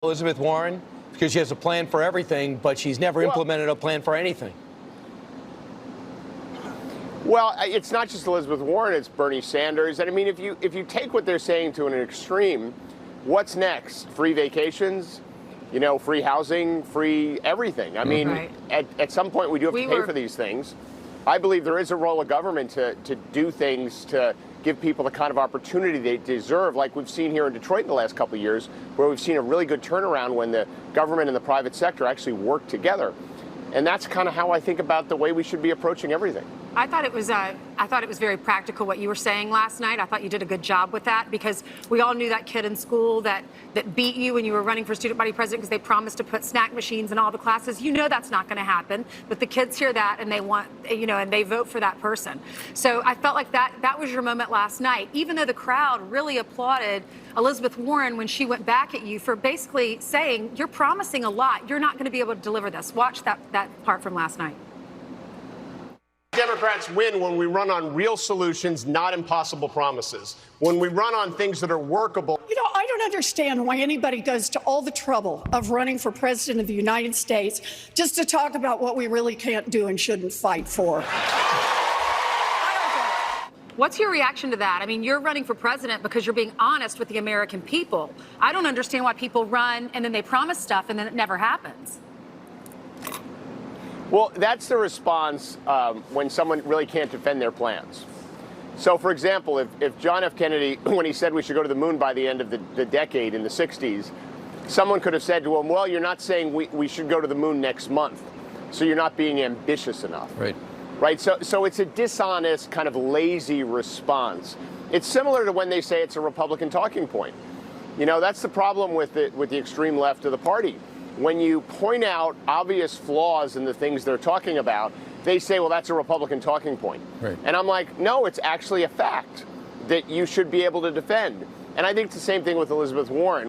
Elizabeth Warren, because she has a plan for everything, but she's never implemented a plan for anything. Well, it's not just Elizabeth Warren, it's Bernie Sanders. And I mean, if you take what they're saying to an extreme, what's next? Free vacations, free housing, free everything. I mean, right. at some point we do have to pay for these things. I believe there is a role of government to do things to give people the kind of opportunity they deserve, like we've seen here in Detroit in the last couple of years, where we've seen a really good turnaround when the government and the private sector actually work together. And that's kind of how I think about the way we should be approaching everything. I thought it was very practical what you were saying last night. I thought you did a good job with that, because we all knew that kid in school that beat you when you were running for student body president because they promised to put snack machines in all the classes. You know that's not going to happen, but the kids hear that and they want, and they vote for that person. So I felt like that was your moment last night, even though the crowd really applauded Elizabeth Warren when she went back at you for basically saying, you're promising a lot. You're not going to be able to deliver this. Watch that part from last night. Democrats win when we run on real solutions, not impossible promises. When we run on things that are workable. I don't understand why anybody goes to all the trouble of running for president of the United States just to talk about what we really can't do and shouldn't fight for. What's your reaction to that? I mean, you're running for president because you're being honest with the American people. I don't understand why people run and then they promise stuff and then it never happens. Well, that's the response when someone really can't defend their plans. So, for example, if John F. Kennedy, when he said we should go to the moon by the end of the decade in the 60s, someone could have said to him, well, you're not saying we should go to the moon next month, so you're not being ambitious enough. Right? So it's a dishonest, kind of lazy response. It's similar to when they say it's a Republican talking point. That's the problem with the extreme left of the party. When you point out obvious flaws in the things they're talking about, they say, well, that's a Republican talking point. Right. And I'm like, no, it's actually a fact that you should be able to defend. And I think it's the same thing with Elizabeth Warren.